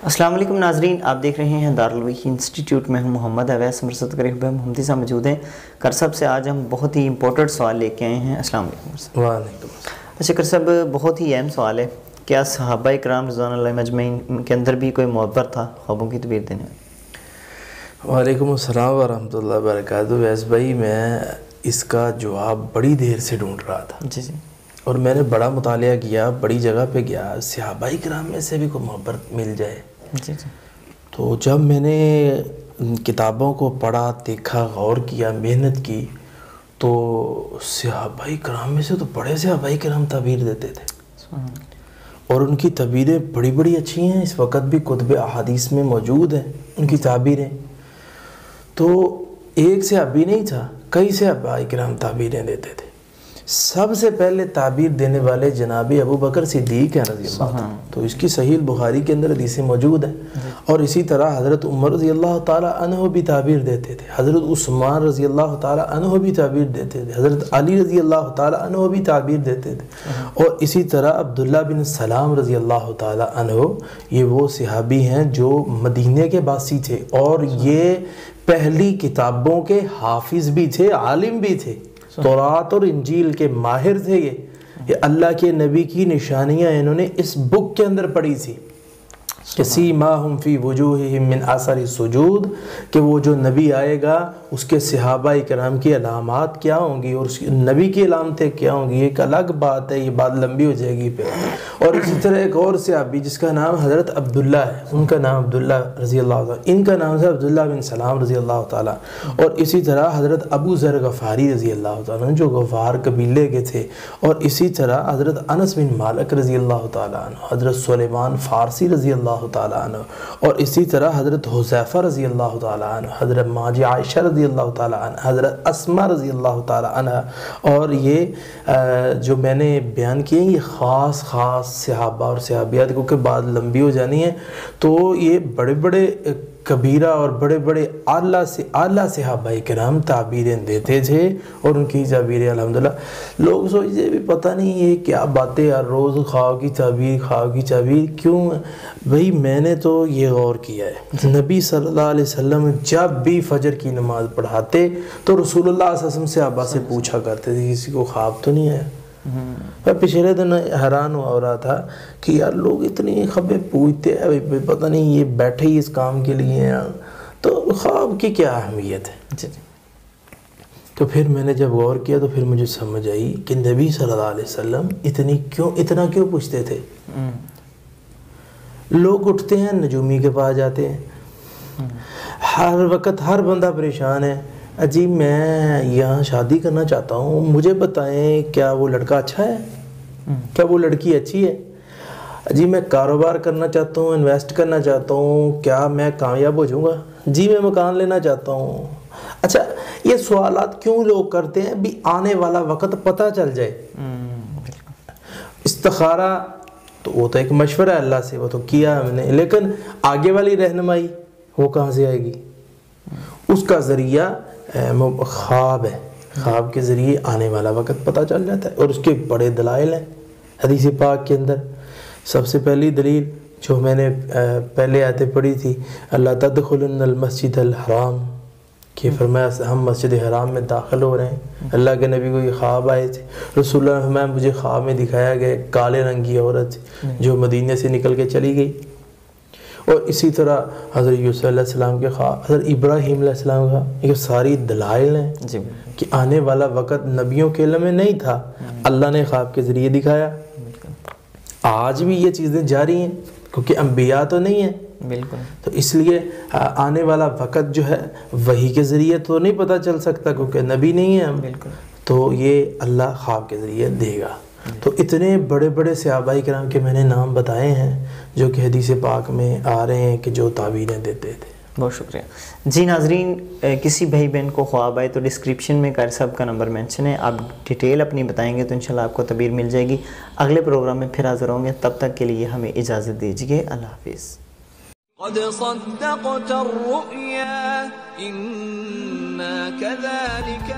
السلام علیکم ناظرین، آپ دیکھ رہے ہیں دارالوحی انسٹیٹیوٹ میں ہوں محمد اویس مرصد قریب محمدی صاحب موجود ہیں کر صاحب سے۔ آج ہم بہت ہی امپورٹنٹ سوال لے کے آئے ہیں۔ السلام علیکم۔ وعلیکم السلام۔ اچھا کر صاحب، بہت ہی اہم سوال ہے، کیا صحابہ کرام رضوان اللہ مجمعین کے اندر بھی کوئی معبر تھا خوابوں کی تعبیر دینے میں؟ وعلیکم السلام ورحمۃ اللہ وبرکاتہ۔ ویس بھائی، میں اس کا جواب بڑی دیر سے ڈھونڈ رہا تھا جی جی، اور میں نے بڑا مطالعہ کیا، بڑی جگہ پہ گیا، صحابہ کرام میں سے بھی کوئی محبت مل جائے۔ جی جی، تو جب میں نے کتابوں کو پڑھا، دیکھا، غور کیا، محنت کی، تو صحابہ کرام میں سے تو بڑے صحابہ کرام تعبیر دیتے تھے اور ان کی تعبیریں بڑی بڑی اچھی ہیں، اس وقت بھی کتب احادیث میں موجود ہیں ان کی تعبیریں۔ تو ایک صحابی نہیں تھا، کئی صحابہ کرام تعبیریں دیتے تھے۔ سب سے پہلے تعبیر دینے والے جناب ابو بکر صدیق ہیں رضی اللہ عنہ، تو اس کی صحیح البخاری کے اندر حدیثیں موجود ہیں۔ اور اسی طرح حضرت عمر رضی اللہ تعالیٰ عنہ بھی تعبیر دیتے تھے، حضرت عثمان رضی اللہ تعالیٰ عنہ بھی تعبیر دیتے تھے، حضرت علی رضی اللہ تعالیٰ عنہ بھی تعبیر دیتے تھے۔ اور اسی طرح عبداللہ بن سلام رضی اللہ تعالیٰ عنہ، یہ وہ صحابی ہیں جو مدینے کے باسی تھے اور یہ پہلی کتابوں کے حافظ بھی تھے، عالم بھی تھے، تورات اور انجیل کے ماہر تھے۔ یہ اللہ کے نبی کی نشانیاں انہوں نے اس بک کے اندر پڑھی تھی کہ سیماہم فی وجوہہم من اثر السجود، کہ وہ جو نبی آئے گا اس کے صحابہ کرام کی علامات کیا ہوں گی اور اس نبی کی علامتیں کیا ہوں گی، ایک الگ بات ہے، یہ بات لمبی ہو جائے گی پھر۔ اور اسی طرح ایک اور صحابی جس کا نام حضرت عبداللہ ہے، ان کا نام عبداللہ رضی اللہ تعالیٰ، ان کا نام ہے عبداللہ بن سلام رضی اللہ تعالیٰ۔ اور اسی طرح حضرت ابو ذر غفاری رضی اللہ تعالیٰ جو غفار قبیلے کے تھے، اور اسی طرح حضرت انس بن مالک رضی اللہ تعالیٰ عنہ، حضرت سلیمان فارسی رضی اللہ تعالیٰ عنہ، اور اسی طرح حضرت حذیفہ رضی اللہ تعالیٰ عنہ، حضرت ماجی عائشہ رضی اللہ تعالیٰ عنہ، حضرت اسما رضی اللہ تعالیٰ عنہ۔ اور یہ جو میں نے بیان کیے ہیں یہ خاص صحابہ اور صحابیات، کیونکہ بات لمبی ہو جانی ہے، تو یہ بڑے بڑے کبیرہ اور بڑے بڑے اعلیٰ سے اعلیٰ صحابہ کرام تعبیریں دیتے تھے اور ان کی تعبیریں الحمدللہ لوگ سوچتے بھی پتہ نہیں یہ کیا باتیں، ہر روز خواب کی تعبیر کیوں؟ بھئی میں نے تو یہ غور کیا ہے، نبی صلی اللہ علیہ وسلم جب بھی فجر کی نماز پڑھاتے تو رسول اللہ صلی اللہ علیہ وسلم سے صحابہ سے پوچھا کرتے تھے کسی کو خواب تو نہیں آیا؟ میں پچھلے دن حیران ہو رہا تھا کہ یار لوگ اتنی خبریں پوچھتے ہیں، پتہ نہیں یہ بیٹھے ہی اس کام کے لیے ہیں، تو خواب کی کیا اہمیت ہے؟ تو پھر میں نے جب غور کیا تو پھر مجھے سمجھ آئی کہ نبی صلی اللہ علیہ وسلم اتنا کیوں پوچھتے تھے؟ لوگ اٹھتے ہیں نجومی کے پاس جاتے ہیں، ہر وقت ہر بندہ پریشان ہے، جی میں یہاں شادی کرنا چاہتا ہوں، مجھے بتائیں کیا وہ لڑکا اچھا ہے، کیا وہ لڑکی اچھی ہے؟ جی میں کاروبار کرنا چاہتا ہوں، انویسٹ کرنا چاہتا ہوں، کیا میں کامیاب ہو جاؤں گا؟ جی میں مکان لینا چاہتا ہوں۔ اچھا یہ سوالات کیوں لوگ کرتے ہیں؟ بھی آنے والا وقت پتہ چل جائے۔ استخارہ تو وہ تو ایک مشورہ ہے اللہ سے، وہ تو کیا ہم نے، لیکن آگے والی رہنمائی وہ کہاں سے آئے گی؟ اس کا ذریعہ خواب ہے، خواب کے ذریعے آنے والا وقت پتہ چل جاتا ہے، اور اس کے بڑے دلائل ہیں حدیث پاک کے اندر۔ سب سے پہلی دلیل جو میں نے پہلے آیتیں پڑھی تھی، اللہ تدخلن المسجد الحرام، کہ فرمایا ہم مسجد حرام میں داخل ہو رہے ہیں۔ اللہ کے نبی کو یہ خواب آئے تھے، رسول اللہ نے فرمایا مجھے خواب میں دکھایا گیا کالے رنگ کی عورت جو مدینے سے نکل کے چلی گئی۔ اور اسی طرح حضرت یوسف علیہ السلام کے خواب، حضرت ابراہیم علیہ السلام کا، یہ ساری دلائل ہیں کہ آنے والا وقت نبیوں کے علم میں نہیں تھا، اللہ نے خواب کے ذریعے دکھایا۔ آج بھی یہ چیزیں جاری ہیں کیونکہ انبیاء تو نہیں ہیں، بالکل، تو اس لیے آنے والا وقت جو ہے وحی کے ذریعے تو نہیں پتہ چل سکتا کیونکہ نبی نہیں ہیں ہم، بالکل، تو یہ اللہ خواب کے ذریعے دے گا۔ تو اتنے بڑے بڑے صحابہ کرام کے میں نے نام بتائے ہیں جو کہ حدیث پاک میں آ رہے ہیں کہ جو تعبیریں دیتے تھے۔ بہت شکریہ جی۔ ناظرین، کسی بھائی بہن کو خواب آئے تو ڈسکرپشن میں قاری صاحب کا نمبر مینشن ہے، آپ ڈیٹیل اپنی بتائیں گے تو انشاءاللہ آپ کو تعبیر مل جائے گی۔ اگلے پروگرام میں پھر حاضر ہوں گے، تب تک کے لیے ہمیں اجازت دیجیے، اللہ حافظ۔ قد صدقت الرؤيا إنا كذلك